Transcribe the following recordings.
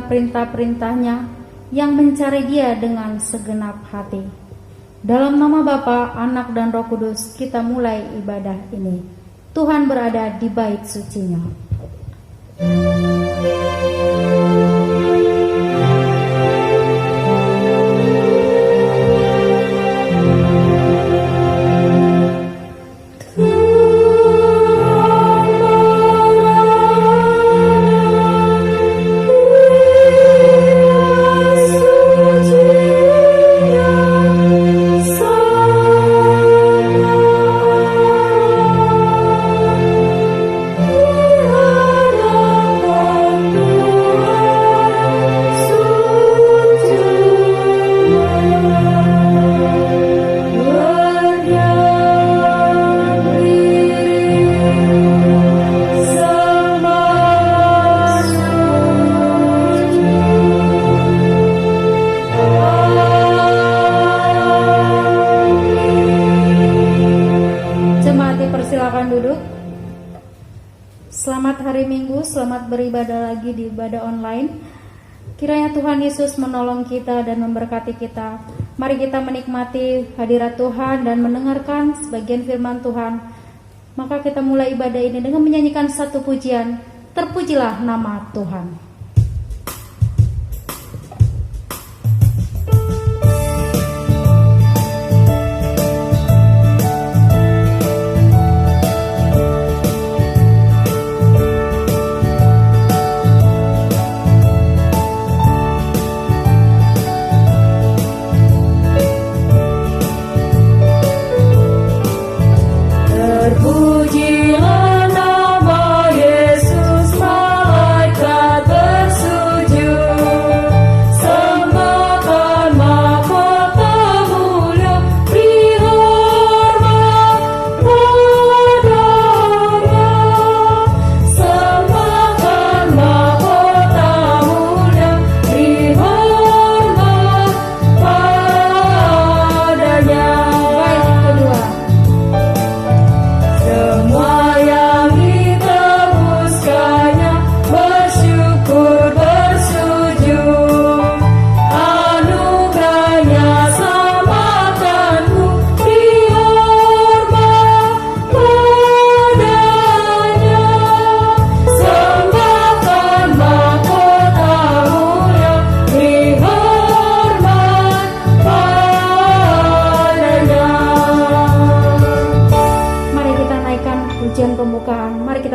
perintah-perintahnya, yang mencari Dia dengan segenap hati. Dalam nama Bapa, Anak, dan Roh Kudus, kita mulai ibadah ini. Tuhan berada di bait suci-Nya. Selamat beribadah lagi di ibadah online. Kiranya Tuhan Yesus menolong kita dan memberkati kita. Mari kita menikmati hadirat Tuhan dan mendengarkan sebagian firman Tuhan. Maka kita mulai ibadah ini dengan menyanyikan satu pujian, Terpujilah Nama Tuhan. Terpujilah nama Yesus, malaikat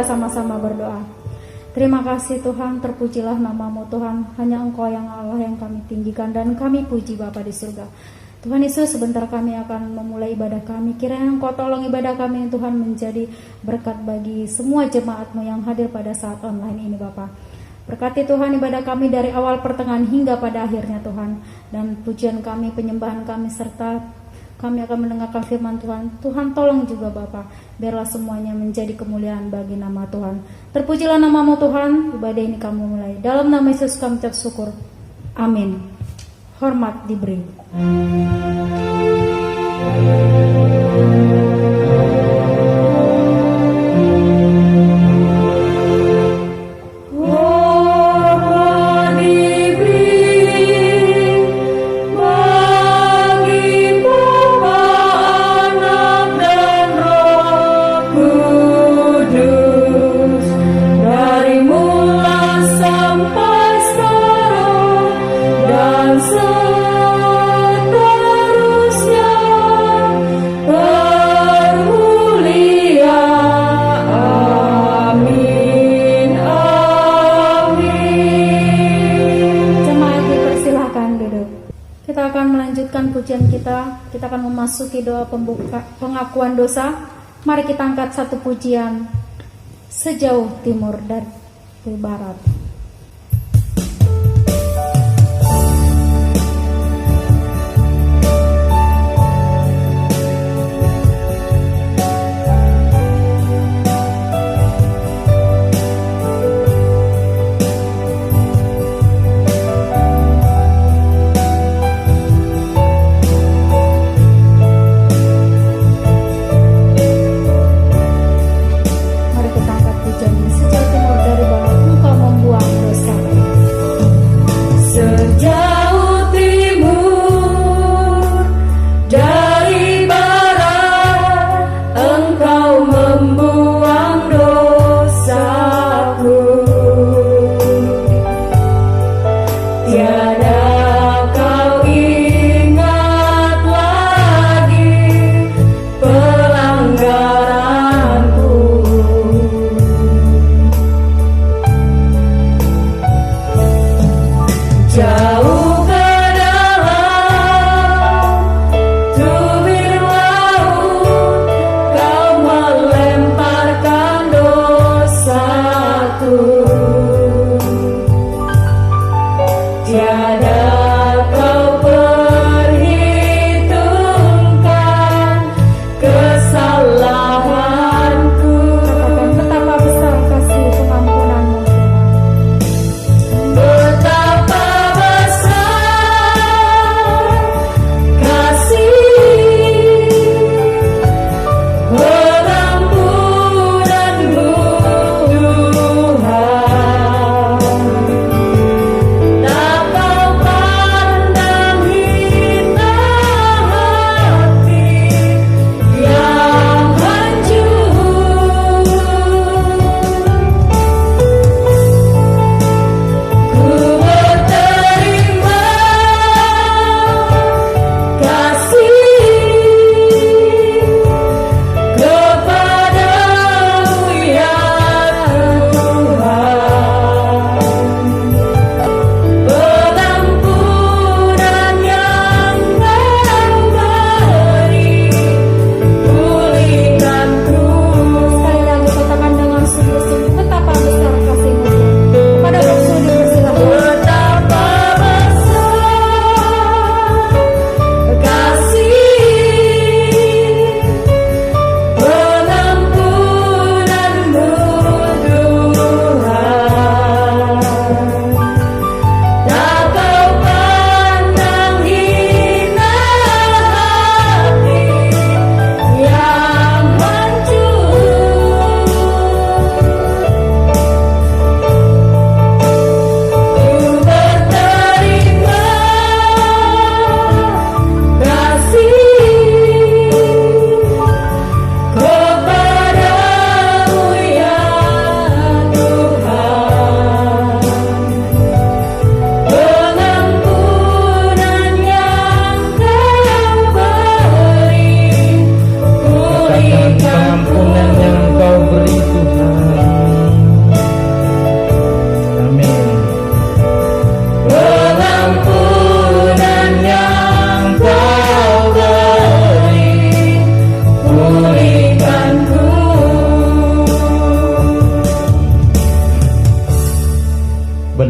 sama-sama berdoa. Terima kasih Tuhan, terpujilah namamu Tuhan. Hanya Engkau yang Allah yang kami tinggikan dan kami puji Bapa di surga. Tuhan Yesus, sebentar kami akan memulai ibadah kami. Kiranya Engkau tolong ibadah kami Tuhan menjadi berkat bagi semua jemaat-Mu yang hadir pada saat online ini Bapa. Berkati Tuhan ibadah kami dari awal pertengahan hingga pada akhirnya Tuhan. Dan pujian kami, penyembahan kami, serta kami akan mendengarkan firman Tuhan. Tuhan tolong juga Bapa, biarlah semuanya menjadi kemuliaan bagi nama Tuhan. Terpujilah namamu Tuhan, ibadah ini kami mulai. Dalam nama Yesus kami ucap syukur. Amin. Hormat diberi. Pujian kita akan memasuki doa pembuka pengakuan dosa. Mari kita angkat satu pujian, sejauh timur dari barat. Sejauh timur dari barat, Engkau membuat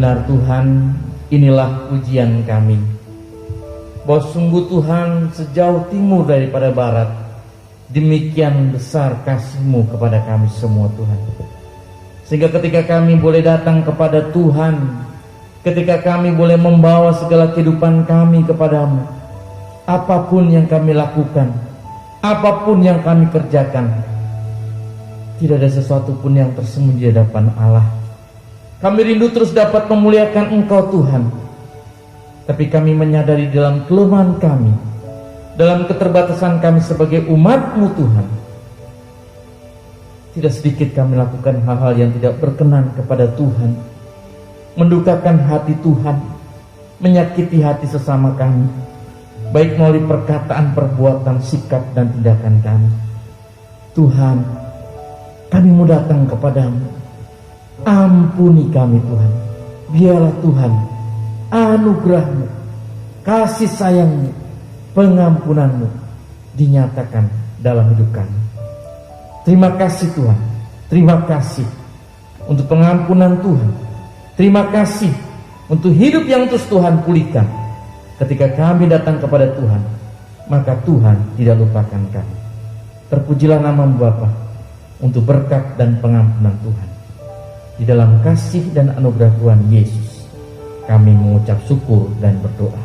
benar Tuhan, inilah pujian kami, bahwa sungguh Tuhan sejauh timur daripada barat, demikian besar kasih-Mu kepada kami semua Tuhan. Sehingga ketika kami boleh datang kepada Tuhan, ketika kami boleh membawa segala kehidupan kami kepadamu, apapun yang kami lakukan, apapun yang kami kerjakan, tidak ada sesuatu pun yang tersembunyi di hadapan Allah. Kami rindu terus dapat memuliakan Engkau Tuhan, tapi kami menyadari dalam kelemahan kami, dalam keterbatasan kami sebagai umat-Mu Tuhan, tidak sedikit kami lakukan hal-hal yang tidak berkenan kepada Tuhan, mendukakan hati Tuhan, menyakiti hati sesama kami, baik melalui perkataan, perbuatan, sikap, dan tindakan kami. Tuhan, kami mau datang kepadamu. Ampuni kami Tuhan. Biarlah Tuhan anugerah-Mu, kasih sayang-Mu, pengampunan-Mu dinyatakan dalam hidup kami. Terima kasih Tuhan. Terima kasih untuk pengampunan Tuhan. Terima kasih untuk hidup yang terus Tuhan pulihkan. Ketika kami datang kepada Tuhan, maka Tuhan tidak lupakan kami. Terpujilah nama-Mu Bapa untuk berkat dan pengampunan Tuhan. Di dalam kasih dan anugerah Tuhan Yesus, kami mengucap syukur dan berdoa.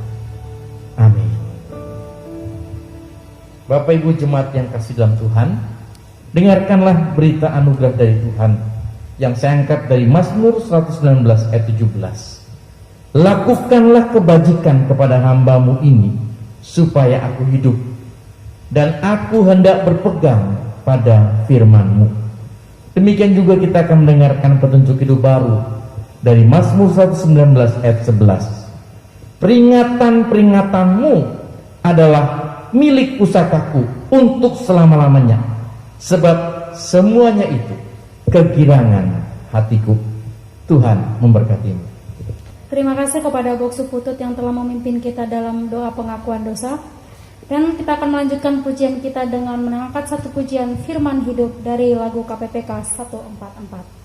Amin. Bapak Ibu jemaat yang kasih dalam Tuhan, dengarkanlah berita anugerah dari Tuhan yang saya angkat dari Mazmur 119 ayat 17. Lakukanlah kebajikan kepada hamba-Mu ini, supaya aku hidup, dan aku hendak berpegang pada firman-Mu. Demikian juga kita akan mendengarkan petunjuk hidup baru dari Mazmur 119 ayat 11. Peringatan-peringatan-Mu adalah milik pusakaku untuk selama-lamanya, sebab semuanya itu kegirangan hatiku. Tuhan memberkatimu. Terima kasih kepada Boksu Putut yang telah memimpin kita dalam doa pengakuan dosa. Dan kita akan melanjutkan pujian kita dengan mengangkat satu pujian firman hidup dari lagu KPPK 144.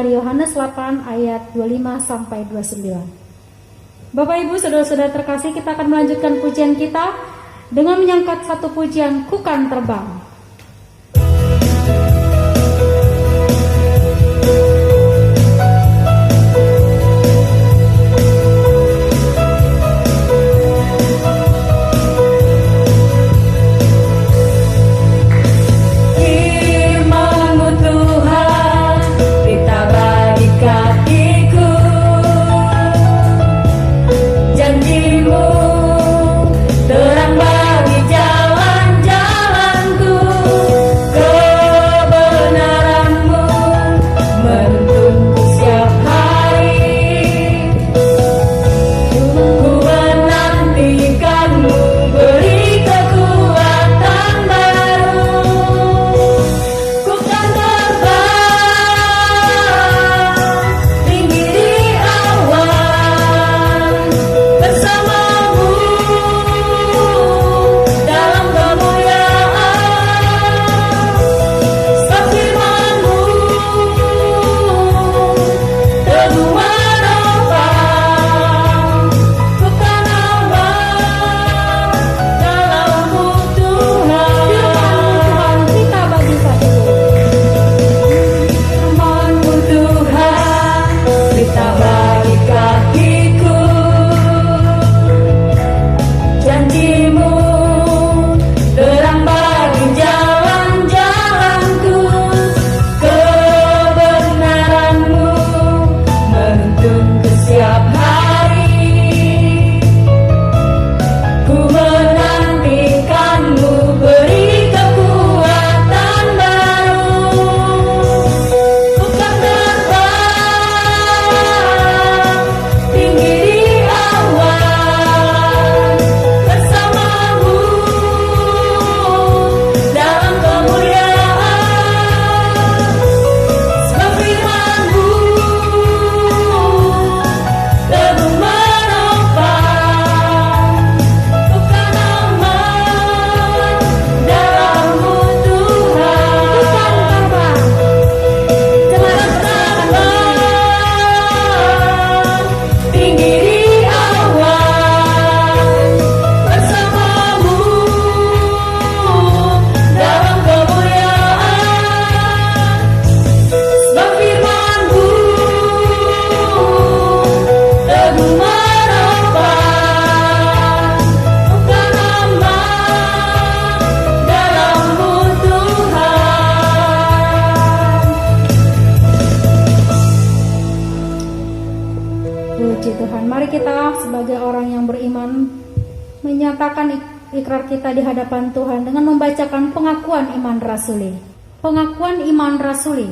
dari Yohanes 8 ayat 25 sampai 29. Bapak Ibu saudara-saudara terkasih, kita akan melanjutkan pujian kita dengan menyangkat satu pujian Kukan Terbang. Tuhan. Mari kita sebagai orang yang beriman menyatakan ikrar kita di hadapan Tuhan dengan membacakan pengakuan iman rasuli. Pengakuan iman rasuli.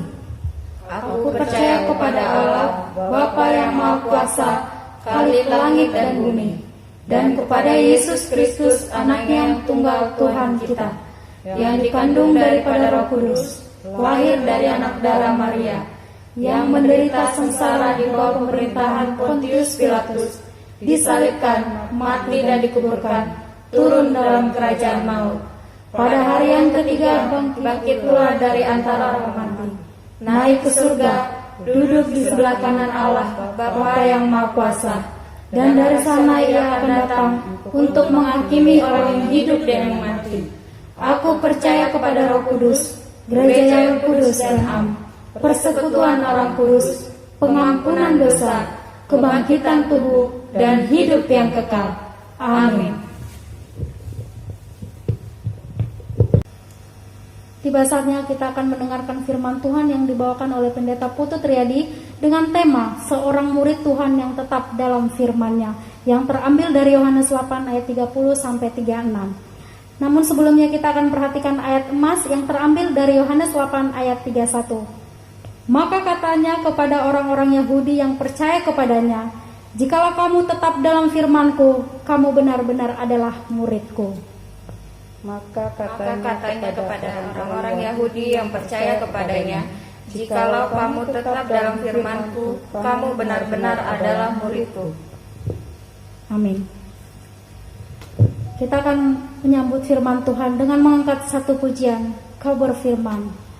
Aku percaya kepada Allah, Bapa yang Maha Kuasa, Khalik langit dan bumi, dan kepada Yesus Kristus, Anaknya yang tunggal Tuhan kita, yang dikandung daripada Roh Kudus, lahir dari anak darah Maria, yang menderita sengsara di bawah pemerintahan Pontius Pilatus, disalibkan, mati dan dikuburkan, turun dalam kerajaan maut. Pada hari yang ketiga bangkit pula dari antara orang mati, naik ke surga, duduk di sebelah kanan Allah, Bapa yang Maha Kuasa, dan dari sana Ia akan datang untuk menghakimi orang yang hidup dan yang mati. Aku percaya kepada Roh Kudus, gereja yang kudus dan am, persekutuan orang kudus, pengampunan dosa, kebangkitan tubuh, dan hidup yang kekal. Amin. Tiba saatnya kita akan mendengarkan firman Tuhan yang dibawakan oleh Pendeta Putu Triadi dengan tema seorang murid Tuhan yang tetap dalam firman-Nya, yang terambil dari Yohanes 8 ayat 30 sampai 36. Namun sebelumnya kita akan perhatikan ayat emas yang terambil dari Yohanes 8 ayat 31. Maka katanya kepada orang-orang Yahudi yang percaya kepadanya, jikalau kamu tetap dalam firman-Ku, kamu benar-benar adalah murid-Ku. Maka katanya kepada orang-orang Yahudi yang percaya kepadanya, jikalau kamu tetap dalam firman-Ku, kamu benar-benar adalah murid-Ku. Amin. Kita akan menyambut firman Tuhan dengan mengangkat satu pujian, Kau berfirman.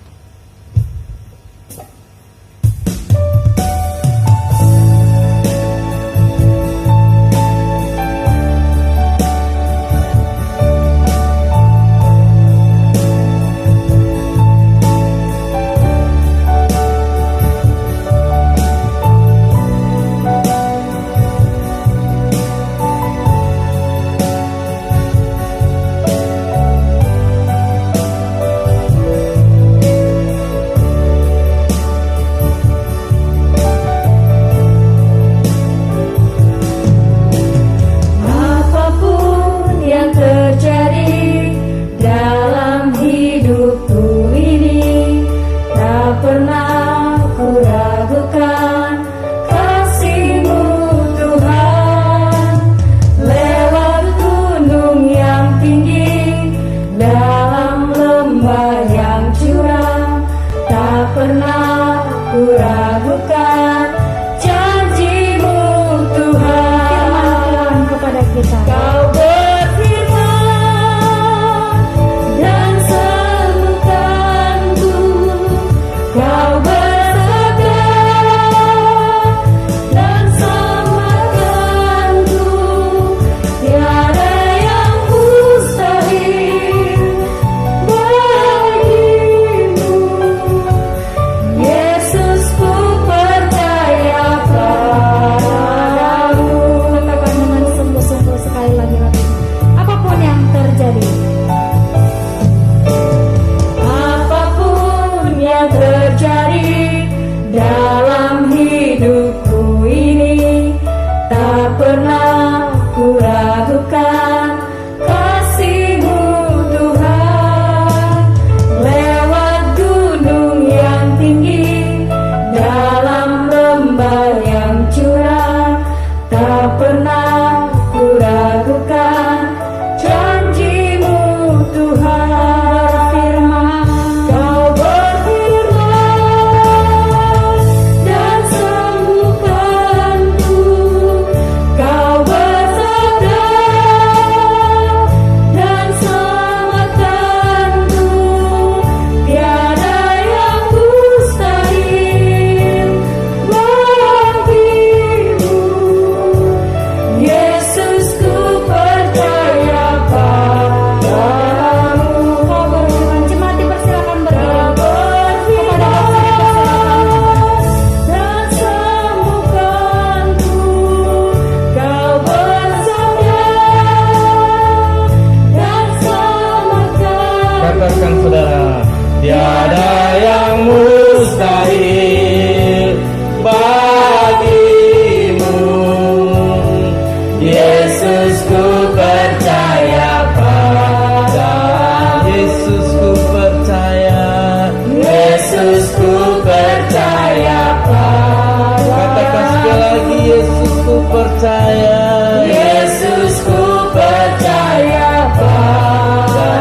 percaya, Yesus ku percaya padamu.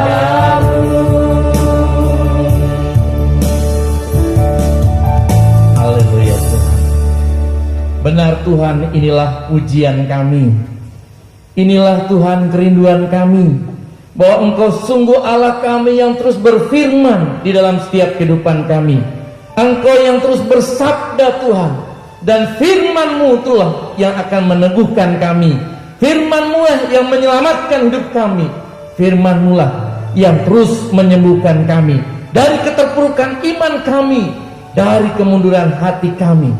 Haleluya Tuhan. Benar Tuhan, inilah pujian kami. Inilah Tuhan kerinduan kami, bahwa Engkau sungguh Allah kami yang terus berfirman di dalam setiap kehidupan kami. Engkau yang terus bersabda Tuhan, dan firman-Mu itulah yang akan meneguhkan kami. Firman-Mu lah yang menyelamatkan hidup kami. Firman-Mu lah yang terus menyembuhkan kami dari keterpurukan iman kami, dari kemunduran hati kami.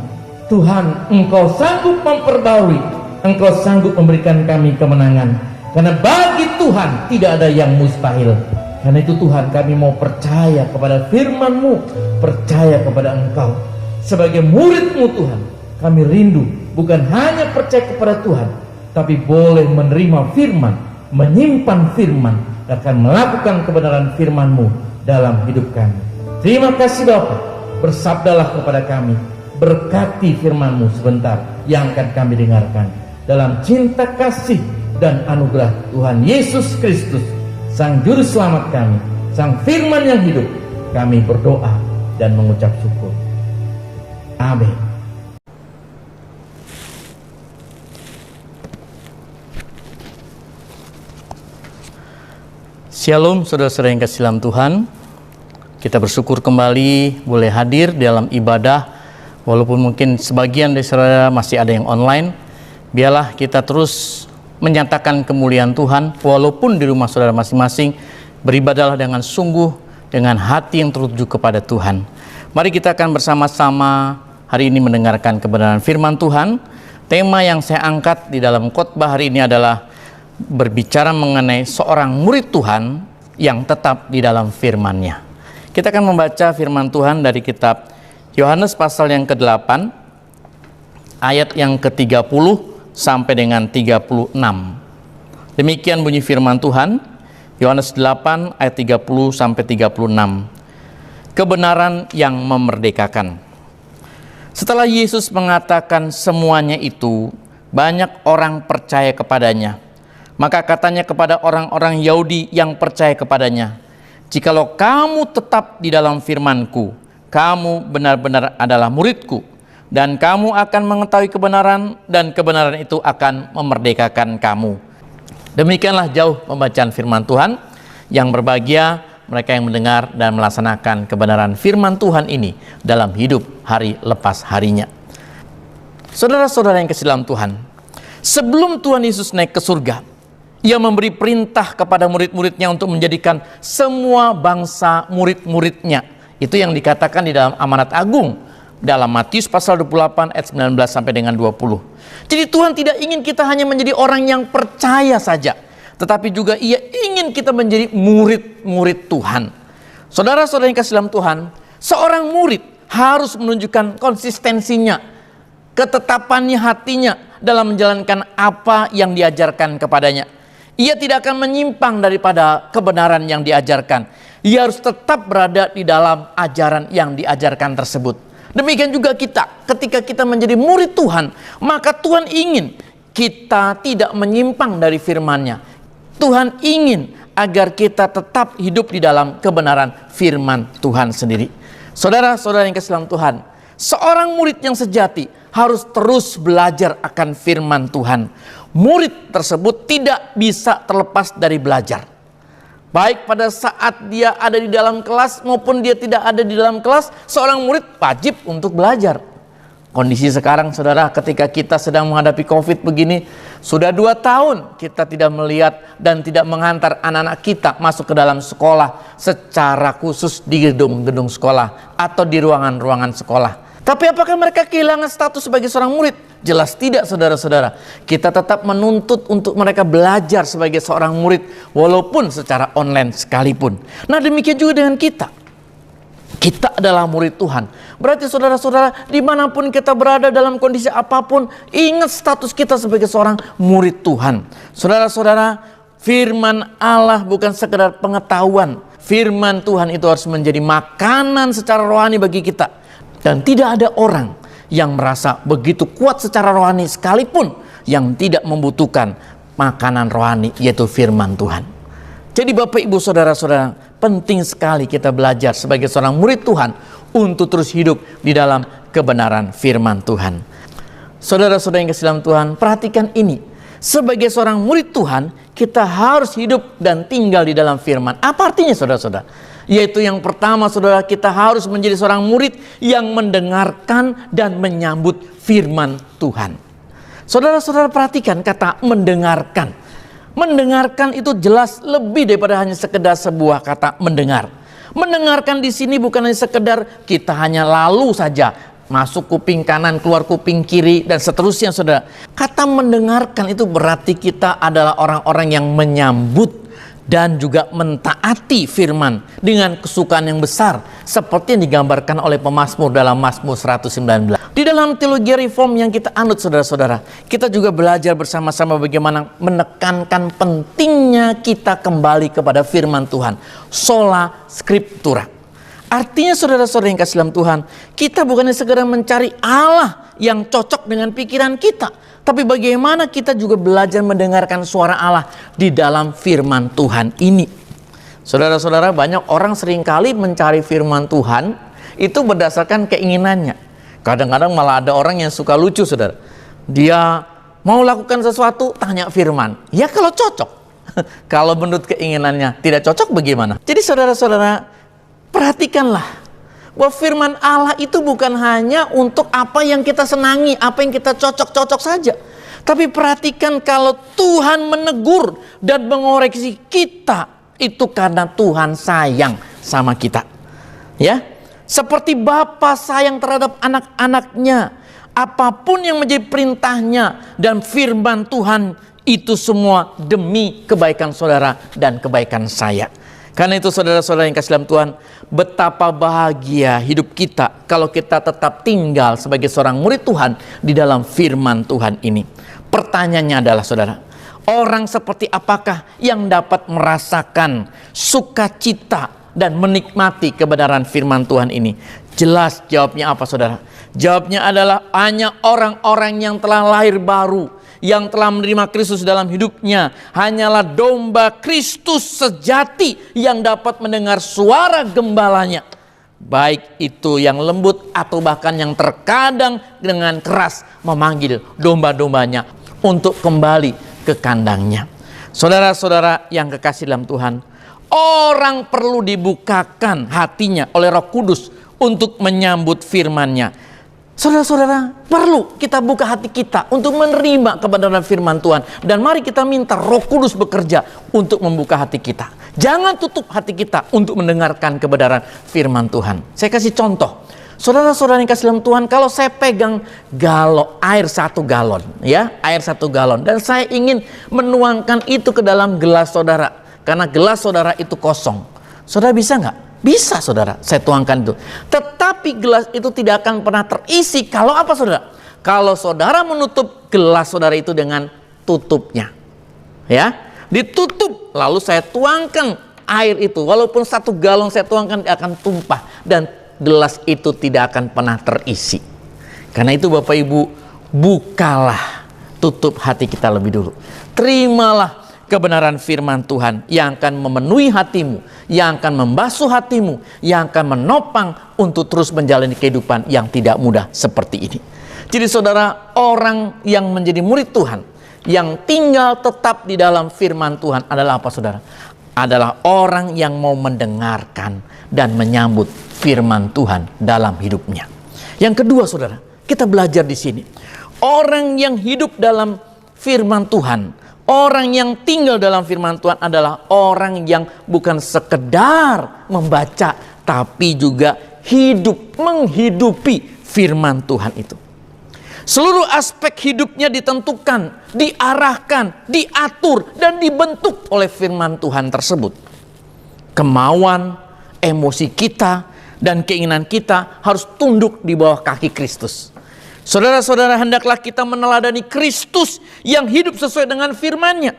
Tuhan, Engkau sanggup memperbarui, Engkau sanggup memberikan kami kemenangan. Karena bagi Tuhan tidak ada yang mustahil. Karena itu Tuhan, kami mau percaya kepada firman-Mu, percaya kepada Engkau. Sebagai murid-Mu Tuhan, kami rindu bukan hanya percaya kepada Tuhan, tapi boleh menerima firman, menyimpan firman, akan melakukan kebenaran firman-Mu dalam hidup kami. Terima kasih Bapa, bersabdalah kepada kami, berkati firman-Mu sebentar yang akan kami dengarkan. Dalam cinta kasih dan anugerah Tuhan Yesus Kristus, Sang Juru Selamat kami, Sang Firman yang hidup, kami berdoa dan mengucap syukur. Amin. Shalom saudara-saudara yang kasih dalam Tuhan. Kita bersyukur kembali boleh hadir dalam ibadah. Walaupun mungkin sebagian dari saudara masih ada yang online, biarlah kita terus menyatakan kemuliaan Tuhan walaupun di rumah saudara masing-masing. Beribadahlah dengan sungguh, dengan hati yang tertuju kepada Tuhan. Mari kita akan bersama-sama hari ini mendengarkan kebenaran firman Tuhan. Tema yang saya angkat di dalam khotbah hari ini adalah berbicara mengenai seorang murid Tuhan yang tetap di dalam firman-Nya. Kita akan membaca firman Tuhan dari kitab Yohanes pasal yang ke-8 ayat yang ke-30 sampai dengan 36. Demikian bunyi firman Tuhan, Yohanes 8 ayat 30 sampai 36. Kebenaran yang memerdekakan. Setelah Yesus mengatakan semuanya itu, banyak orang percaya kepadanya. Maka katanya kepada orang-orang Yahudi yang percaya kepadanya, "Jikalau kamu tetap di dalam firman-Ku, kamu benar-benar adalah murid-Ku, dan kamu akan mengetahui kebenaran, dan kebenaran itu akan memerdekakan kamu." Demikianlah jauh pembacaan firman Tuhan. Yang berbahagia mereka yang mendengar dan melaksanakan kebenaran firman Tuhan ini dalam hidup hari lepas harinya. Saudara-saudara yang kasih dalam Tuhan, sebelum Tuhan Yesus naik ke surga, Ia memberi perintah kepada murid-muridnya untuk menjadikan semua bangsa murid-muridnya. Itu yang dikatakan di dalam amanat agung dalam Matius pasal 28 ayat 19 sampai dengan 20. Jadi Tuhan tidak ingin kita hanya menjadi orang yang percaya saja, tetapi juga Ia ingin kita menjadi murid-murid Tuhan. Saudara-saudara yang kasih dalam Tuhan, seorang murid harus menunjukkan konsistensinya, ketetapannya hatinya dalam menjalankan apa yang diajarkan kepadanya. Ia tidak akan menyimpang daripada kebenaran yang diajarkan. Ia harus tetap berada di dalam ajaran yang diajarkan tersebut. Demikian juga kita, ketika kita menjadi murid Tuhan, maka Tuhan ingin kita tidak menyimpang dari firman-Nya. Tuhan ingin agar kita tetap hidup di dalam kebenaran firman Tuhan sendiri. Saudara-saudara yang kasih dalam Tuhan, seorang murid yang sejati harus terus belajar akan firman Tuhan. Murid tersebut tidak bisa terlepas dari belajar. Baik pada saat dia ada di dalam kelas maupun dia tidak ada di dalam kelas, seorang murid wajib untuk belajar. Kondisi sekarang saudara, ketika kita sedang menghadapi COVID begini, sudah 2 tahun kita tidak melihat dan tidak menghantar anak-anak kita masuk ke dalam sekolah secara khusus di gedung-gedung sekolah atau di ruangan-ruangan sekolah. Tapi apakah mereka kehilangan status sebagai seorang murid? Jelas tidak saudara-saudara. Kita tetap menuntut untuk mereka belajar sebagai seorang murid walaupun secara online sekalipun. Nah demikian juga dengan kita. Kita adalah murid Tuhan. Berarti saudara-saudara, dimanapun kita berada dalam kondisi apapun, ingat status kita sebagai seorang murid Tuhan. Saudara-saudara, firman Allah bukan sekedar pengetahuan. Firman Tuhan itu harus menjadi makanan secara rohani bagi kita. Dan tidak ada orang yang merasa begitu kuat secara rohani sekalipun yang tidak membutuhkan makanan rohani, yaitu firman Tuhan. Jadi Bapak Ibu Saudara-saudara, penting sekali kita belajar sebagai seorang murid Tuhan untuk terus hidup di dalam kebenaran firman Tuhan. Saudara-saudara yang kasih dalam Tuhan, perhatikan ini. Sebagai seorang murid Tuhan, kita harus hidup dan tinggal di dalam firman. Apa artinya saudara-saudara? Yaitu yang pertama, saudara, kita harus menjadi seorang murid yang mendengarkan dan menyambut firman Tuhan. Saudara-saudara perhatikan kata mendengarkan. Mendengarkan itu jelas lebih daripada hanya sekedar sebuah kata mendengar. Mendengarkan di sini bukan hanya sekedar kita hanya lalu saja, masuk kuping kanan, keluar kuping kiri, dan seterusnya, saudara. Kata mendengarkan itu berarti kita adalah orang-orang yang menyambut dan juga mentaati firman dengan kesukaan yang besar, seperti yang digambarkan oleh pemazmur dalam Mazmur 119. Di dalam teologi reform yang kita anut, saudara-saudara, kita juga belajar bersama-sama bagaimana menekankan pentingnya kita kembali kepada firman Tuhan, sola scriptura. Artinya saudara-saudara yang kasih dalam Tuhan, kita bukannya segera mencari Allah yang cocok dengan pikiran kita, tapi bagaimana kita juga belajar mendengarkan suara Allah di dalam firman Tuhan ini. Saudara-saudara, banyak orang seringkali mencari firman Tuhan itu berdasarkan keinginannya. Kadang-kadang malah ada orang yang suka lucu, saudara. Dia mau lakukan sesuatu, tanya firman. Ya kalau cocok. Kalau menurut keinginannya tidak cocok bagaimana? Jadi saudara-saudara, perhatikanlah bahwa firman Allah itu bukan hanya untuk apa yang kita senangi, apa yang kita cocok-cocok saja. Tapi perhatikan, kalau Tuhan menegur dan mengoreksi kita, itu karena Tuhan sayang sama kita. Ya, seperti Bapa sayang terhadap anak-anaknya, apapun yang menjadi perintahnya dan firman Tuhan, itu semua demi kebaikan saudara dan kebaikan saya. Karena itu saudara-saudara yang kasih dalam Tuhan, betapa bahagia hidup kita kalau kita tetap tinggal sebagai seorang murid Tuhan di dalam firman Tuhan ini. Pertanyaannya adalah, saudara, orang seperti apakah yang dapat merasakan sukacita dan menikmati kebenaran firman Tuhan ini? Jelas jawabnya apa, saudara? Jawabnya adalah hanya orang-orang yang telah lahir baru, yang telah menerima Kristus dalam hidupnya. Hanyalah domba Kristus sejati yang dapat mendengar suara gembalanya, baik itu yang lembut atau bahkan yang terkadang dengan keras memanggil domba-dombanya untuk kembali ke kandangnya. Saudara-saudara yang kekasih dalam Tuhan, orang perlu dibukakan hatinya oleh Roh Kudus untuk menyambut firman-Nya. Saudara-saudara, perlu kita buka hati kita untuk menerima kebenaran firman Tuhan. Dan mari kita minta Roh Kudus bekerja untuk membuka hati kita. Jangan tutup hati kita untuk mendengarkan kebenaran firman Tuhan. Saya kasih contoh. Saudara-saudara yang kasih dalam Tuhan, kalau saya pegang air 1 galon, ya, air 1 galon, dan saya ingin menuangkan itu ke dalam gelas saudara, karena gelas saudara itu kosong. Saudara bisa nggak? Bisa, saudara, saya tuangkan itu. Tetapi gelas itu tidak akan pernah terisi kalau apa, saudara? Kalau saudara menutup gelas saudara itu dengan tutupnya. Ya, ditutup, lalu saya tuangkan air itu. Walaupun 1 galon saya tuangkan, akan tumpah. Dan gelas itu tidak akan pernah terisi. Karena itu Bapak Ibu, bukalah, tutup hati kita lebih dulu. Terimalah kebenaran firman Tuhan yang akan memenuhi hatimu, yang akan membasuh hatimu, yang akan menopang untuk terus menjalani kehidupan yang tidak mudah seperti ini. Jadi saudara, orang yang menjadi murid Tuhan, yang tinggal tetap di dalam firman Tuhan adalah apa, saudara? Adalah orang yang mau mendengarkan dan menyambut firman Tuhan dalam hidupnya. Yang kedua, saudara, kita belajar di sini. Orang yang hidup dalam firman Tuhan, orang yang tinggal dalam firman Tuhan adalah orang yang bukan sekedar membaca, tapi juga hidup, menghidupi firman Tuhan itu. Seluruh aspek hidupnya ditentukan, diarahkan, diatur, dan dibentuk oleh firman Tuhan tersebut. Kemauan, emosi kita, dan keinginan kita harus tunduk di bawah kaki Kristus. Saudara-saudara, hendaklah kita meneladani Kristus yang hidup sesuai dengan firman-Nya.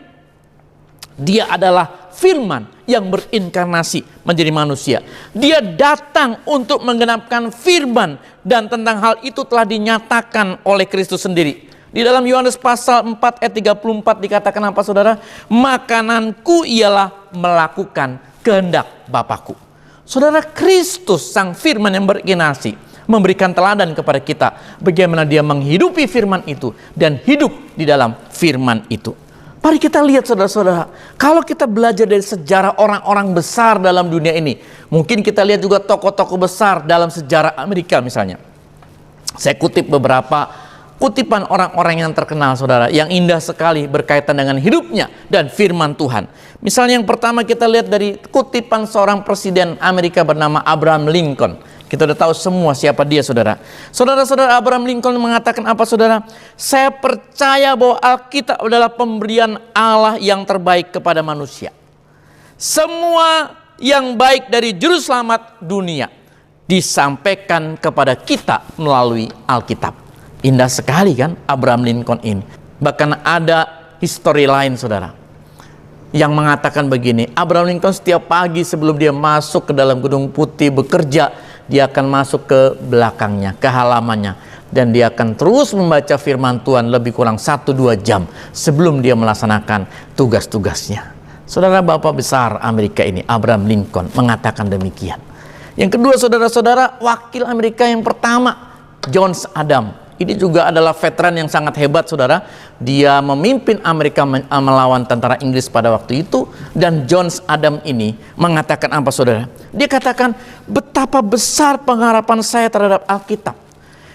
Dia adalah firman yang berinkarnasi menjadi manusia. Dia datang untuk menggenapkan firman, dan tentang hal itu telah dinyatakan oleh Kristus sendiri. Di dalam Yohanes pasal 4 ayat 34 dikatakan apa saudara? Makananku ialah melakukan kehendak Bapakku. Saudara, Kristus sang firman yang berinkarnasi memberikan teladan kepada kita bagaimana dia menghidupi firman itu dan hidup di dalam firman itu. Mari kita lihat saudara-saudara, kalau kita belajar dari sejarah orang-orang besar dalam dunia ini, mungkin kita lihat juga tokoh-tokoh besar dalam sejarah Amerika misalnya. Saya kutip beberapa kutipan orang-orang yang terkenal saudara, yang indah sekali berkaitan dengan hidupnya dan firman Tuhan. Misalnya yang pertama kita lihat dari kutipan seorang presiden Amerika bernama Abraham Lincoln. Kita udah tahu semua siapa dia saudara. Saudara-saudara, Abraham Lincoln mengatakan apa saudara? Saya percaya bahwa Alkitab adalah pemberian Allah yang terbaik kepada manusia. Semua yang baik dari juru selamat dunia disampaikan kepada kita melalui Alkitab. Indah sekali kan Abraham Lincoln ini. Bahkan ada histori lain saudara, yang mengatakan begini, Abraham Lincoln setiap pagi sebelum dia masuk ke dalam gedung putih bekerja, dia akan masuk ke belakangnya, ke halamannya, dan dia akan terus membaca firman Tuhan lebih kurang 1-2 jam sebelum dia melaksanakan tugas-tugasnya. Saudara, Bapak besar Amerika ini, Abraham Lincoln, mengatakan demikian. Yang kedua saudara-saudara, wakil Amerika yang pertama, John Adams. Ini juga adalah veteran yang sangat hebat saudara. Dia memimpin Amerika melawan tentara Inggris pada waktu itu. Dan John Adams ini mengatakan apa saudara? Dia katakan, betapa besar pengharapan saya terhadap Alkitab,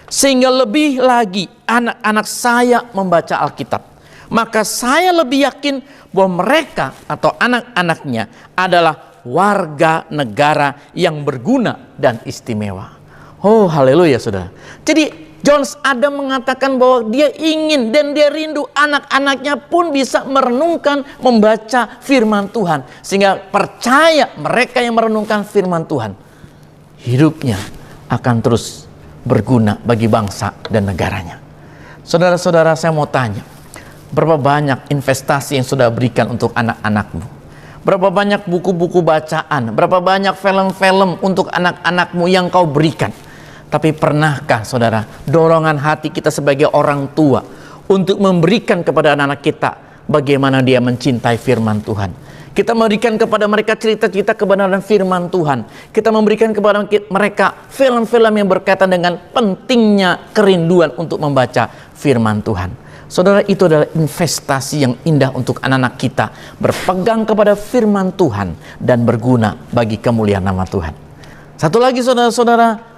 sehingga lebih lagi anak-anak saya membaca Alkitab, maka saya lebih yakin bahwa mereka atau anak-anaknya adalah warga negara yang berguna dan istimewa. Oh haleluya saudara. Jadi John Adams mengatakan bahwa dia ingin dan dia rindu anak-anaknya pun bisa merenungkan, membaca firman Tuhan, sehingga percaya mereka yang merenungkan firman Tuhan, hidupnya akan terus berguna bagi bangsa dan negaranya. Saudara-saudara, saya mau tanya, berapa banyak investasi yang sudah berikan untuk anak-anakmu? Berapa banyak buku-buku bacaan, berapa banyak film-film untuk anak-anakmu yang kau berikan? Tapi pernahkah saudara, dorongan hati kita sebagai orang tua untuk memberikan kepada anak-anak kita bagaimana dia mencintai firman Tuhan? Kita memberikan kepada mereka cerita-cerita kebenaran firman Tuhan. Kita memberikan kepada mereka film-film yang berkaitan dengan pentingnya kerinduan untuk membaca firman Tuhan. Saudara, itu adalah investasi yang indah untuk anak-anak kita, berpegang kepada firman Tuhan dan berguna bagi kemuliaan nama Tuhan. Satu lagi saudara-saudara,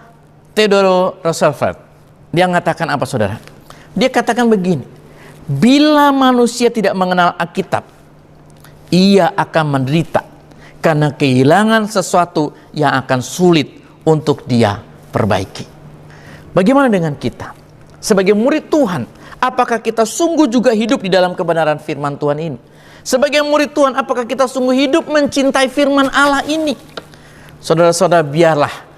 Theodore Roosevelt, dia mengatakan apa saudara? Dia katakan begini, bila manusia tidak mengenal Alkitab, ia akan menderita karena kehilangan sesuatu yang akan sulit untuk dia perbaiki. Bagaimana dengan kita? Sebagai murid Tuhan, apakah kita sungguh juga hidup di dalam kebenaran firman Tuhan ini? Sebagai murid Tuhan, apakah kita sungguh hidup mencintai firman Allah ini? Saudara-saudara, biarlah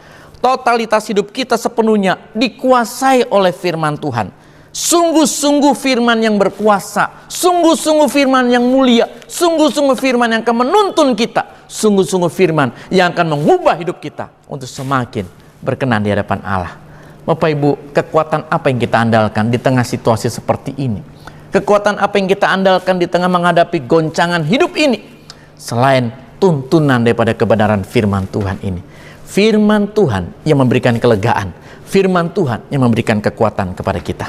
totalitas hidup kita sepenuhnya dikuasai oleh firman Tuhan. Sungguh-sungguh firman yang berkuasa, sungguh-sungguh firman yang mulia, sungguh-sungguh firman yang akan menuntun kita, sungguh-sungguh firman yang akan mengubah hidup kita untuk semakin berkenan di hadapan Allah. Bapak Ibu, kekuatan apa yang kita andalkan di tengah situasi seperti ini? Kekuatan apa yang kita andalkan di tengah menghadapi goncangan hidup ini? Selain tuntunan daripada kebenaran firman Tuhan ini. Firman Tuhan yang memberikan kelegaan, firman Tuhan yang memberikan kekuatan kepada kita.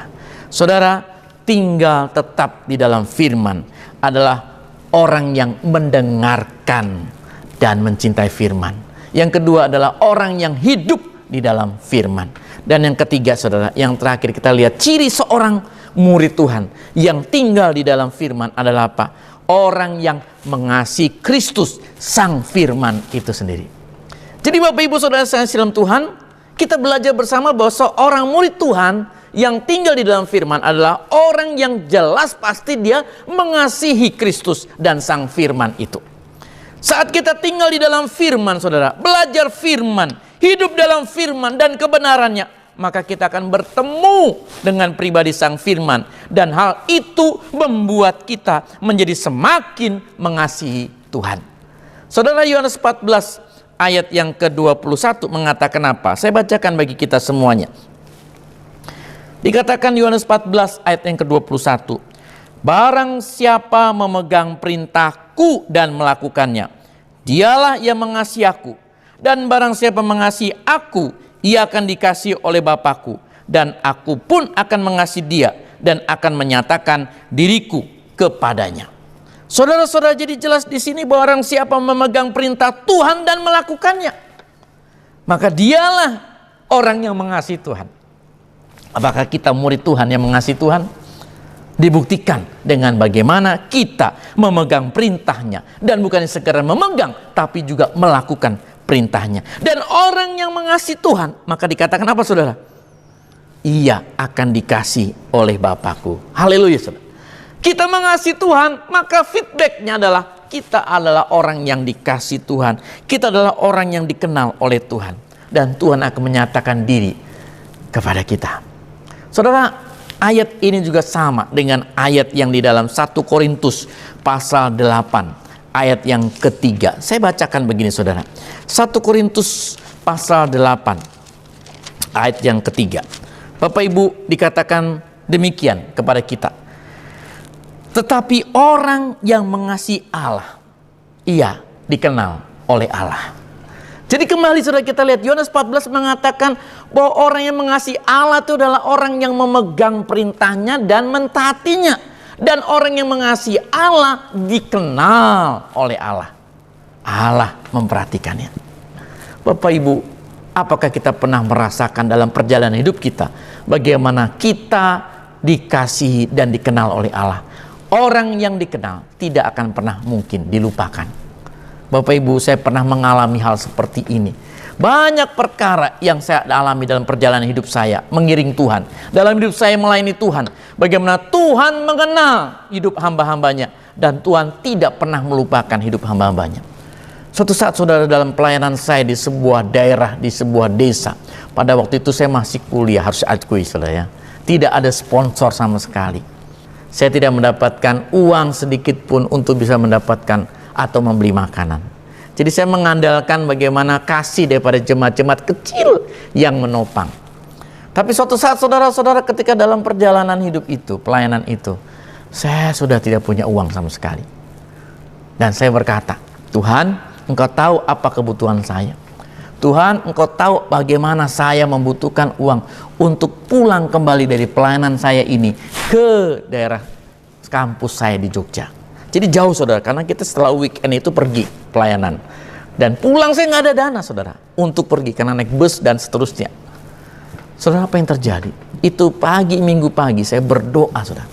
Saudara, tinggal tetap di dalam firman adalah orang yang mendengarkan dan mencintai firman. Yang kedua adalah orang yang hidup di dalam firman. Dan yang ketiga saudara, yang terakhir kita lihat ciri seorang murid Tuhan yang tinggal di dalam firman adalah apa? Orang yang mengasihi Kristus sang firman itu sendiri. Jadi Bapak Ibu Saudara saya dalam Tuhan, kita belajar bersama bahwa seorang murid Tuhan yang tinggal di dalam firman adalah orang yang jelas pasti dia mengasihi Kristus dan sang firman itu. Saat kita tinggal di dalam firman saudara, belajar firman, hidup dalam firman dan kebenarannya, maka kita akan bertemu dengan pribadi sang firman. Dan hal itu membuat kita menjadi semakin mengasihi Tuhan. Saudara, Yohanes 14 ayat yang ke-21 mengatakan apa? Saya bacakan bagi kita semuanya. Dikatakan Yohanes 14 ayat yang ke-21. Barang siapa memegang perintahku dan melakukannya, dialah yang mengasihi aku. Dan barang siapa mengasihi aku, ia akan dikasihi oleh Bapakku. Dan aku pun akan mengasihi dia dan akan menyatakan diriku kepadanya. Saudara-saudara, jadi jelas di sini bahwa barang siapa memegang perintah Tuhan dan melakukannya, maka dialah orang yang mengasihi Tuhan. Apakah kita murid Tuhan yang mengasihi Tuhan? Dibuktikan dengan bagaimana kita memegang perintahnya. Dan bukan sekedar memegang, tapi juga melakukan perintahnya. Dan orang yang mengasihi Tuhan, maka dikatakan apa saudara? Ia akan dikasih oleh Bapakku. Haleluya saudara. Kita mengasihi Tuhan, maka feedbacknya adalah kita adalah orang yang dikasih Tuhan. Kita adalah orang yang dikenal oleh Tuhan. Dan Tuhan akan menyatakan diri kepada kita. Saudara, ayat ini juga sama dengan ayat yang di dalam 1 Korintus pasal 8 ayat yang ketiga. Saya bacakan begini saudara. 1 Korintus pasal 8 ayat yang ketiga. Bapak Ibu, dikatakan demikian kepada kita. Tetapi orang yang mengasihi Allah, ia dikenal oleh Allah. Jadi kembali saudara kita lihat Yohanes 14 mengatakan bahwa orang yang mengasihi Allah itu adalah orang yang memegang perintahnya dan mentaatinya. Dan orang yang mengasihi Allah dikenal oleh Allah. Allah memperhatikannya. Bapak Ibu, apakah kita pernah merasakan dalam perjalanan hidup kita bagaimana kita dikasihi dan dikenal oleh Allah? Orang yang dikenal tidak akan pernah mungkin dilupakan. Bapak Ibu, saya pernah mengalami hal seperti ini. Banyak perkara yang saya alami dalam perjalanan hidup saya mengiring Tuhan. Dalam hidup saya melayani Tuhan. Bagaimana Tuhan mengenal hidup hamba-hambanya. Dan Tuhan tidak pernah melupakan hidup hamba-hambanya. Suatu saat saudara, dalam pelayanan saya di sebuah daerah, di sebuah desa. Pada waktu itu saya masih kuliah, harus akui saudara ya. Tidak ada sponsor sama sekali. Saya tidak mendapatkan uang sedikit pun untuk bisa mendapatkan atau membeli makanan. Jadi saya mengandalkan bagaimana kasih daripada jemaat-jemaat kecil yang menopang. Tapi suatu saat saudara-saudara, ketika dalam perjalanan hidup itu, pelayanan itu, saya sudah tidak punya uang sama sekali. Dan saya berkata, Tuhan, Engkau tahu apa kebutuhan saya. Tuhan, Engkau tahu bagaimana saya membutuhkan uang untuk pulang kembali dari pelayanan saya ini ke daerah kampus saya di Jogja. Jadi jauh saudara, karena kita setelah weekend itu pergi pelayanan. Dan pulang saya nggak ada dana saudara untuk pergi, karena naik bus dan seterusnya. Saudara, apa yang terjadi? Itu pagi, minggu pagi saya berdoa saudara.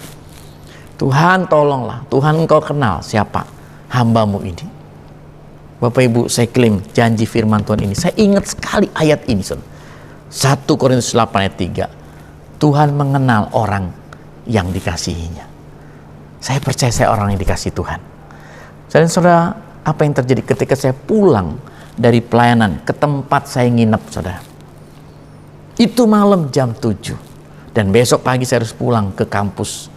Tuhan tolonglah, Tuhan Engkau kenal siapa hambamu ini. Bapak Ibu, saya klaim janji firman Tuhan ini. Saya ingat sekali ayat ini saudara. 1 Korintus 8 ayat 3. Tuhan mengenal orang yang dikasihinya. Saya percaya saya orang yang dikasih Tuhan. Dan saudara, apa yang terjadi ketika saya pulang dari pelayanan ke tempat saya nginep saudara. Itu malam jam 7. Dan besok pagi saya harus pulang ke kampus.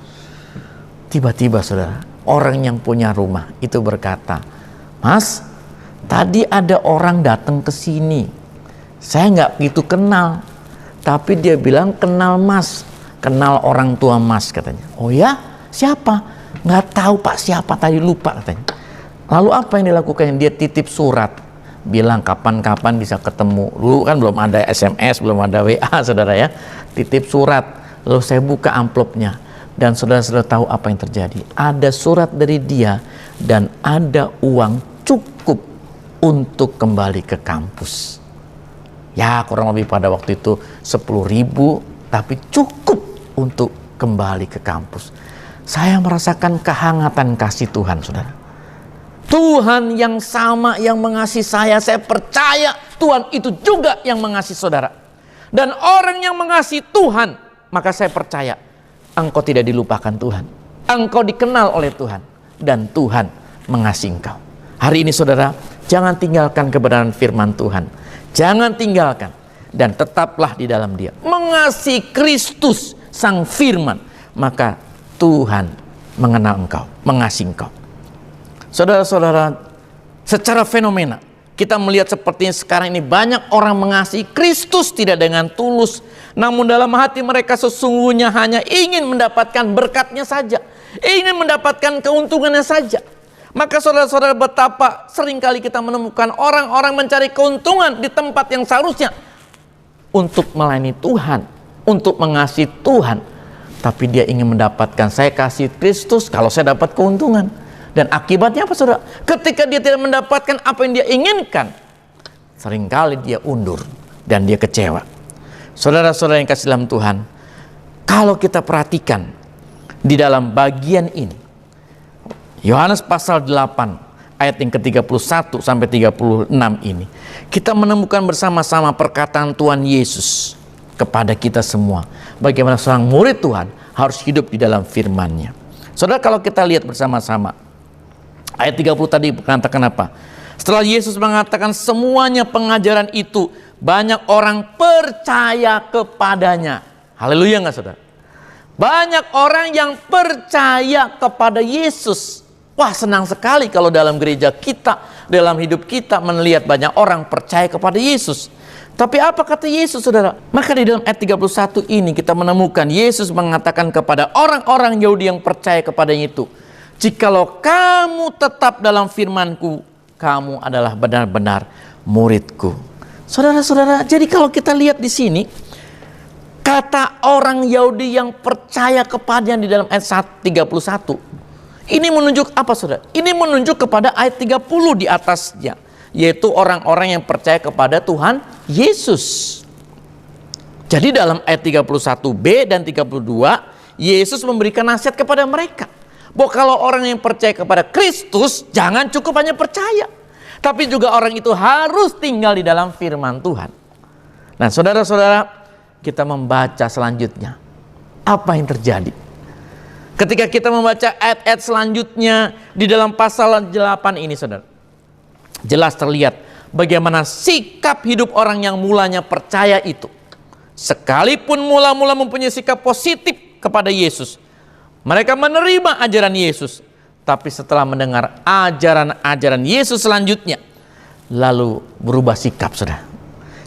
Tiba-tiba saudara, orang yang punya rumah itu berkata, Mas, tadi ada orang datang ke sini. Saya nggak begitu kenal. Tapi dia bilang kenal Mas. Kenal orang tua Mas katanya. Oh ya? Siapa? Nggak tahu Pak siapa, tadi lupa katanya. Lalu apa yang dilakukan? Dia titip surat, bilang kapan-kapan bisa ketemu. Dulu kan belum ada SMS, belum ada WA saudara ya. Titip surat. Lalu saya buka amplopnya, dan saudara-saudara tahu apa yang terjadi. Ada surat dari dia dan ada uang cukup untuk kembali ke kampus. Ya kurang lebih pada waktu itu 10.000, tapi cukup untuk kembali ke kampus. Saya merasakan kehangatan kasih Tuhan saudara. Tuhan yang sama yang mengasihi saya percaya Tuhan itu juga yang mengasihi saudara. Dan orang yang mengasihi Tuhan, maka saya percaya engkau tidak dilupakan Tuhan. Engkau dikenal oleh Tuhan dan Tuhan mengasihi engkau. Hari ini saudara, jangan tinggalkan kebenaran firman Tuhan. Jangan tinggalkan dan tetaplah di dalam Dia. Mengasihi Kristus sang firman, maka Tuhan mengenal engkau, mengasihi engkau. Saudara-saudara, secara fenomena Kita melihat seperti sekarang ini banyak orang mengasihi Kristus tidak dengan tulus, namun dalam hati mereka sesungguhnya hanya ingin mendapatkan berkatnya saja, ingin mendapatkan keuntungannya saja. Maka saudara-saudara, betapa seringkali kita menemukan orang-orang mencari keuntungan di tempat yang seharusnya untuk melayani Tuhan, untuk mengasihi Tuhan, tapi dia ingin mendapatkan, saya kasih Kristus kalau saya dapat keuntungan. Dan akibatnya apa, saudara? Ketika dia tidak mendapatkan apa yang dia inginkan, seringkali dia undur dan dia kecewa. Saudara-saudara yang kasih dalam Tuhan, kalau kita perhatikan di dalam bagian ini, Yohanes pasal 8 ayat yang ke-31 sampai 36 ini, kita menemukan bersama-sama perkataan Tuhan Yesus kepada kita semua, bagaimana seorang murid Tuhan harus hidup di dalam firman-Nya. Saudara, kalau kita lihat bersama-sama ayat 30 tadi mengatakan apa? Setelah Yesus mengatakan semuanya pengajaran itu, banyak orang percaya kepadanya. Haleluya nggak, saudara? Banyak orang yang percaya kepada Yesus. Wah, senang sekali kalau dalam gereja kita, dalam hidup kita melihat banyak orang percaya kepada Yesus. Tapi apa kata Yesus, saudara? Maka di dalam ayat 31 ini kita menemukan Yesus mengatakan kepada orang-orang Yahudi yang percaya kepadanya itu, jikalau kamu tetap dalam firman-Ku, kamu adalah benar-benar murid-Ku. Saudara-saudara, jadi kalau kita lihat di sini, kata orang Yahudi yang percaya kepadanya di dalam ayat 31, ini menunjuk apa, saudara? Ini menunjuk kepada ayat 30 di atasnya, yaitu orang-orang yang percaya kepada Tuhan Yesus. Jadi dalam ayat 31b dan 32, Yesus memberikan nasihat kepada mereka, bahwa kalau orang yang percaya kepada Kristus, jangan cukup hanya percaya, tapi juga orang itu harus tinggal di dalam firman Tuhan. Nah, saudara-saudara, kita membaca selanjutnya, apa yang terjadi ketika kita membaca ayat-ayat selanjutnya di dalam pasal 8 ini, saudara. Jelas terlihat bagaimana sikap hidup orang yang mulanya percaya itu, sekalipun mula-mula mempunyai sikap positif kepada Yesus, mereka menerima ajaran Yesus, tapi setelah mendengar ajaran-ajaran Yesus selanjutnya, lalu berubah sikap, saudara.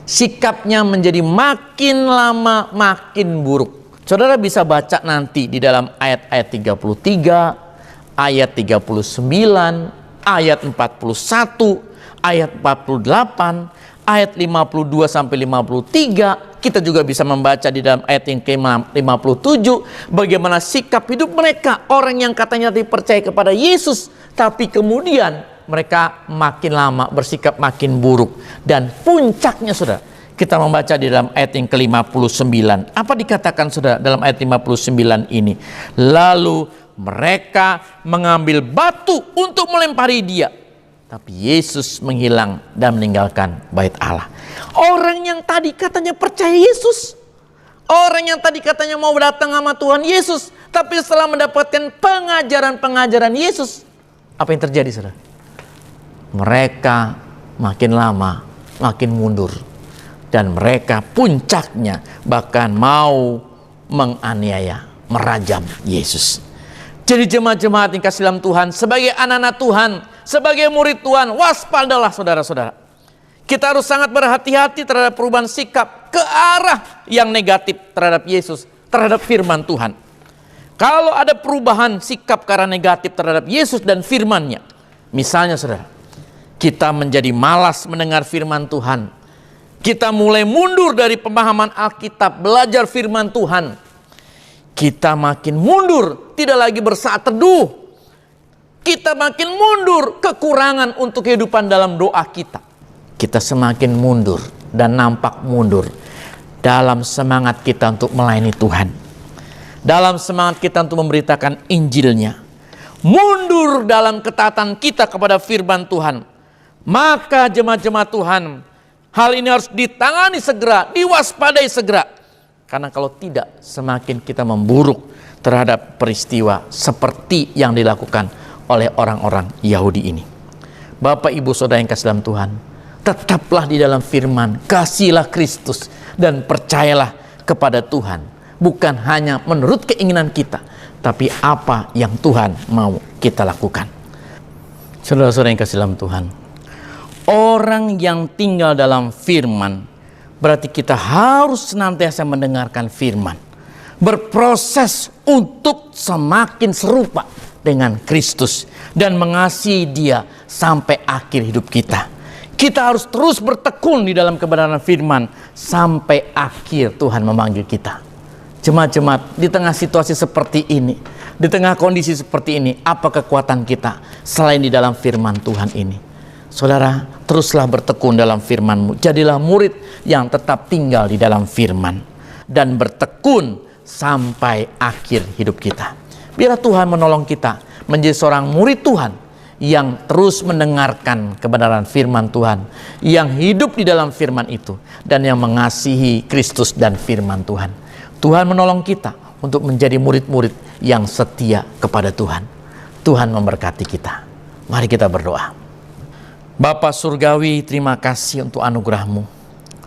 Sikapnya menjadi makin lama makin buruk. Saudara bisa baca nanti di dalam ayat-ayat 33, ayat 39, ayat 41, ayat 48, ayat 52 sampai 53. Kita juga bisa membaca di dalam ayat yang ke-57 bagaimana sikap hidup mereka, orang yang katanya percaya kepada Yesus, tapi kemudian mereka makin lama bersikap makin buruk. Dan puncaknya, saudara, kita membaca di dalam ayat yang ke-59. Apa dikatakan, saudara, dalam ayat 59 ini? Lalu mereka mengambil batu untuk melempari dia, tapi Yesus menghilang dan meninggalkan bait Allah. Orang yang tadi katanya percaya Yesus, orang yang tadi katanya mau datang sama Tuhan Yesus, tapi setelah mendapatkan pengajaran-pengajaran Yesus, apa yang terjadi, saudara? Mereka makin lama makin mundur, dan mereka puncaknya bahkan mau menganiaya, merajam Yesus. Jadi jemaat-jemaat yang kasih dalam Tuhan, sebagai anak-anak Tuhan, sebagai murid Tuhan, waspadalah, saudara-saudara. Kita harus sangat berhati-hati terhadap perubahan sikap ke arah yang negatif terhadap Yesus, terhadap firman Tuhan. Kalau ada perubahan sikap ke arah negatif terhadap Yesus dan firman-Nya, misalnya, saudara, kita menjadi malas mendengar firman Tuhan, kita mulai mundur dari pemahaman Alkitab, belajar firman Tuhan, kita makin mundur, tidak lagi bersaat teduh, kita makin mundur, kekurangan untuk kehidupan dalam doa kita. Kita semakin mundur dan nampak mundur dalam semangat kita untuk melayani Tuhan, dalam semangat kita untuk memberitakan Injil-Nya, mundur dalam ketaatan kita kepada firman Tuhan. Maka jemaat-jemaat Tuhan, hal ini harus ditangani segera, diwaspadai segera. Karena kalau tidak, semakin kita memburuk terhadap peristiwa seperti yang dilakukan oleh orang-orang Yahudi ini. Bapak, Ibu, Saudara yang kasih dalam Tuhan, tetaplah di dalam firman, kasihilah Kristus, dan percayalah kepada Tuhan. Bukan hanya menurut keinginan kita, tapi apa yang Tuhan mau kita lakukan. Saudara-saudara yang kasih dalam Tuhan, Orang yang tinggal dalam firman, berarti kita harus senantiasa mendengarkan firman, berproses untuk semakin serupa dengan Kristus dan mengasihi Dia sampai akhir hidup kita. Kita harus terus bertekun di dalam kebenaran firman sampai akhir Tuhan memanggil kita. Jemaat-jemaat, di tengah situasi seperti ini, di tengah kondisi seperti ini, apa kekuatan kita selain di dalam firman Tuhan ini? Saudara, teruslah bertekun dalam firman-Mu. Jadilah murid yang tetap tinggal di dalam firman dan bertekun sampai akhir hidup kita. Biarlah Tuhan menolong kita menjadi seorang murid Tuhan yang terus mendengarkan kebenaran firman Tuhan, yang hidup di dalam firman itu, dan yang mengasihi Kristus dan firman Tuhan. Tuhan menolong kita untuk menjadi murid-murid yang setia kepada Tuhan. Tuhan memberkati kita. Mari kita berdoa. Bapa Surgawi, terima kasih untuk anugerah-Mu.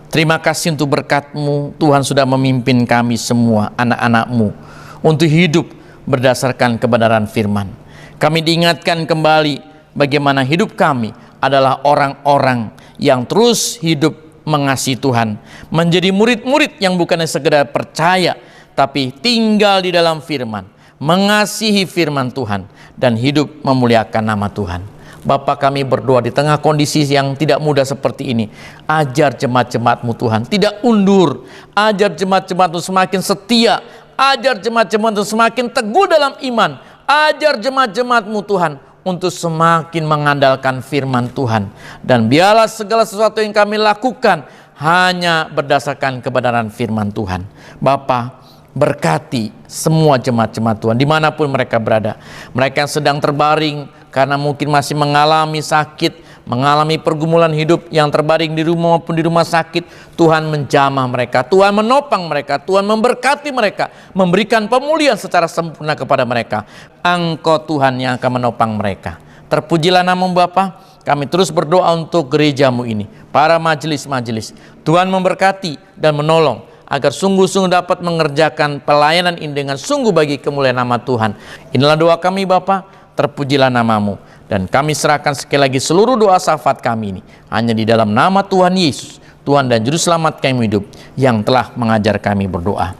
Terima kasih untuk berkat-Mu. Tuhan sudah memimpin kami semua, anak-anak-Mu, untuk hidup berdasarkan kebenaran firman. Kami diingatkan kembali bagaimana hidup kami adalah orang-orang yang terus hidup mengasihi Tuhan, menjadi murid-murid yang bukan sekedar percaya, tapi tinggal di dalam firman, mengasihi firman Tuhan, dan hidup memuliakan nama Tuhan. Bapa, kami berdoa di tengah kondisi yang tidak mudah seperti ini, ajar jemaat-jemaat-Mu Tuhan tidak undur, ajar jemaat-jemaat-Mu semakin setia, ajar jemaat-jemaat-Mu semakin teguh dalam iman, ajar jemaat-jemaat-Mu Tuhan untuk semakin mengandalkan firman Tuhan, dan biarlah segala sesuatu yang kami lakukan hanya berdasarkan kebenaran firman Tuhan. Bapa, berkati semua jemaat-jemaat Tuhan dimanapun mereka berada, mereka yang sedang terbaring karena mungkin masih mengalami sakit, mengalami pergumulan hidup, yang terbaring di rumah maupun di rumah sakit. Tuhan menjamah mereka, Tuhan menopang mereka, Tuhan memberkati mereka, memberikan pemulihan secara sempurna kepada mereka. Engkau Tuhan yang akan menopang mereka. Terpujilah nama-Mu Bapa. Kami terus berdoa untuk gereja-Mu ini, para majelis-majelis. Tuhan memberkati dan menolong agar sungguh-sungguh dapat mengerjakan pelayanan ini dengan sungguh bagi kemuliaan nama Tuhan. Inilah doa kami Bapa. Terpujilah nama-Mu, dan kami serahkan sekali lagi seluruh doa syafaat kami ini hanya di dalam nama Tuhan Yesus, Tuhan dan Juru Selamat kami hidup, yang telah mengajar kami berdoa.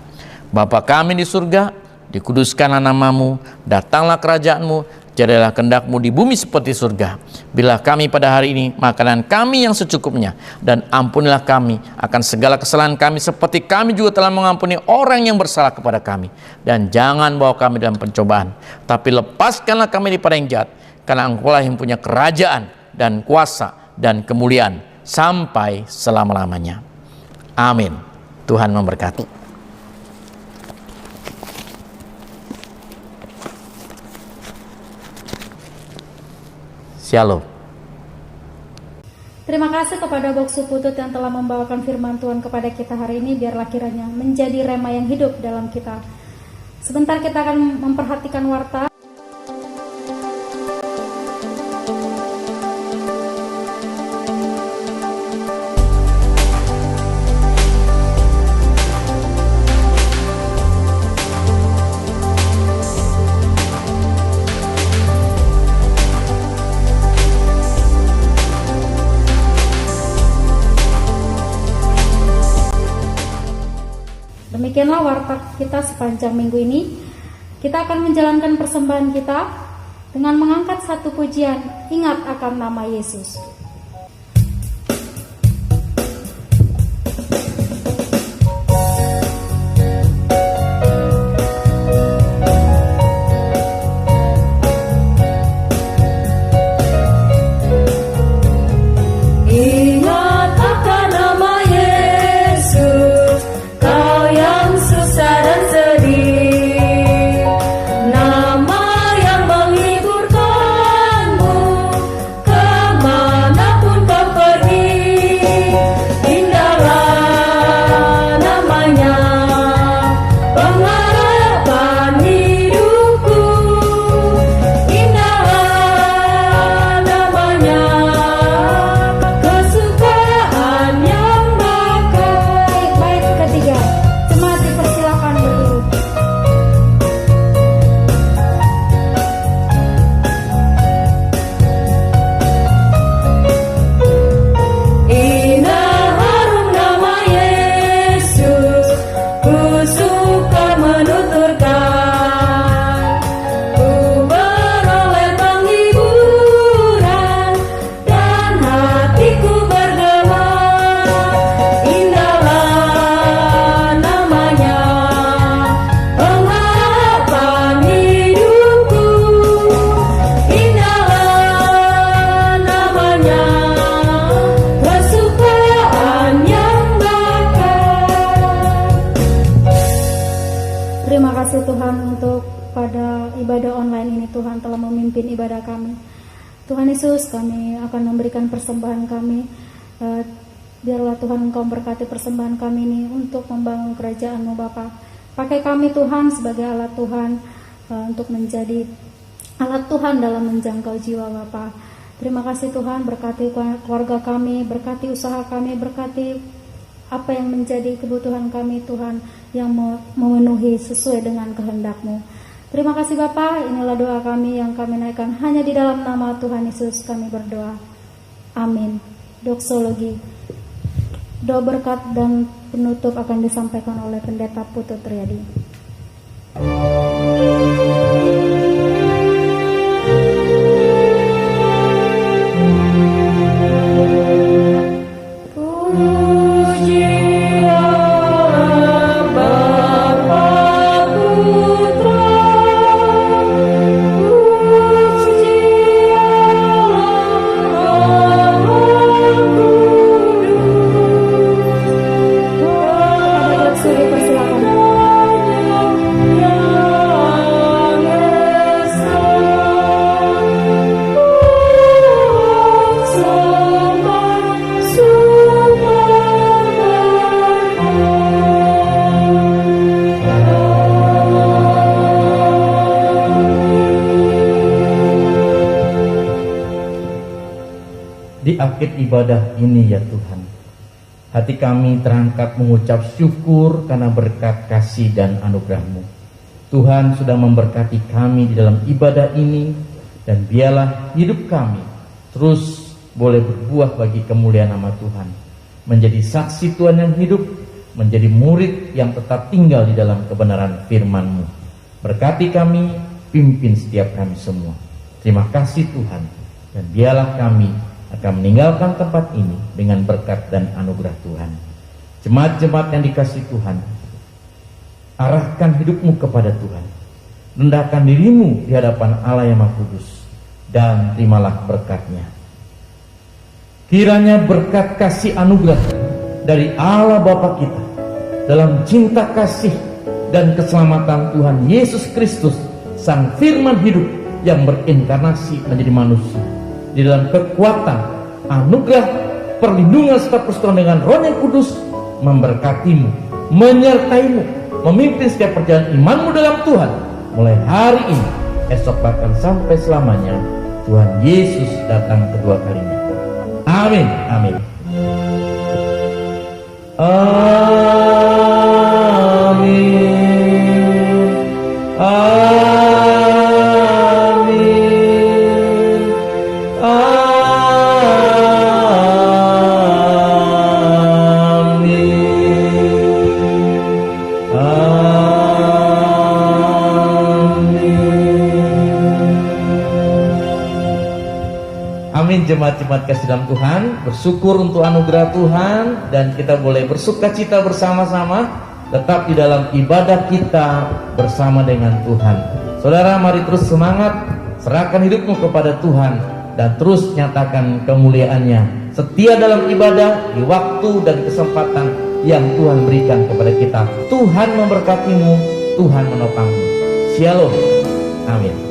Bapa kami di surga, dikuduskanlah nama-Mu, datanglah kerajaan-Mu, jadilah kehendak-Mu di bumi seperti surga. Bila kami pada hari ini makanan kami yang secukupnya, dan ampunilah kami akan segala kesalahan kami seperti kami juga telah mengampuni orang yang bersalah kepada kami. Dan jangan bawa kami dalam pencobaan, tapi lepaskanlah kami daripada yang jahat, karena Engkau-lah yang punya kerajaan dan kuasa dan kemuliaan sampai selama-lamanya. Amin. Tuhan memberkati. Shalom. Terima kasih kepada Boksu Putut yang telah membawakan firman Tuhan kepada kita hari ini. Biarlah kiranya menjadi rema yang hidup dalam kita. Sebentar kita akan memperhatikan warta. Demikianlah warta kita sepanjang minggu ini. Kita akan menjalankan persembahan kita dengan mengangkat satu pujian, ingat akan nama Yesus. Nama yang menghiburkanmu kemana Terima kasih Tuhan untuk pada ibadah online ini, Tuhan telah memimpin ibadah kami. Tuhan Yesus, kami akan memberikan persembahan kami. Biarlah Tuhan Engkau berkati persembahan kami ini untuk membangun kerajaan-Mu Bapa. Pakai kami Tuhan sebagai alat Tuhan, untuk menjadi alat Tuhan dalam menjangkau jiwa Bapa. Terima kasih Tuhan, berkati keluarga kami, berkati usaha kami, berkati apa yang menjadi kebutuhan kami Tuhan, yang memenuhi sesuai dengan kehendak-Mu. Terima kasih Bapa, inilah doa kami yang kami naikkan hanya di dalam nama Tuhan Yesus kami berdoa. Amin. Doksologi. Doa berkat dan penutup akan disampaikan oleh Pendeta Putu Triadi. Di akhir ibadah ini ya Tuhan, hati kami terangkat mengucap syukur karena berkat kasih dan anugerah-Mu. Tuhan sudah memberkati kami di dalam ibadah ini, dan biarlah hidup kami terus boleh berbuah bagi kemuliaan nama Tuhan, menjadi saksi Tuhan yang hidup, menjadi murid yang tetap tinggal di dalam kebenaran firman-Mu. Berkati kami, pimpin setiap kami semua. Terima kasih Tuhan, dan biarlah kami akan meninggalkan tempat ini dengan berkat dan anugerah Tuhan. Jemaat-jemaat yang dikasihi Tuhan, arahkan hidupmu kepada Tuhan, rendahkan dirimu di hadapan Allah yang Maha Kudus, dan terimalah berkat-Nya. Kiranya berkat kasih anugerah dari Allah Bapa kita, dalam cinta kasih dan keselamatan Tuhan Yesus Kristus, Sang Firman hidup yang berinkarnasi menjadi manusia, di dalam kekuatan, anugerah, perlindungan serta persekutuan dengan Roh yang Kudus, memberkatimu, menyertaimu, memimpin setiap perjalanan imanmu dalam Tuhan, mulai hari ini, esok bahkan sampai selamanya. Tuhan Yesus datang kedua kalinya. Amin. Amin. Amin. Amin. Jemaat-jemaat kasih dalam Tuhan, bersyukur untuk anugerah Tuhan, dan kita boleh bersukacita bersama-sama tetap di dalam ibadah kita bersama dengan Tuhan. Saudara, mari terus semangat, serahkan hidupmu kepada Tuhan, dan terus nyatakan kemuliaan-Nya. Setia dalam ibadah di waktu dan kesempatan yang Tuhan berikan kepada kita. Tuhan memberkatimu, Tuhan menopangmu. Shalom. Amin.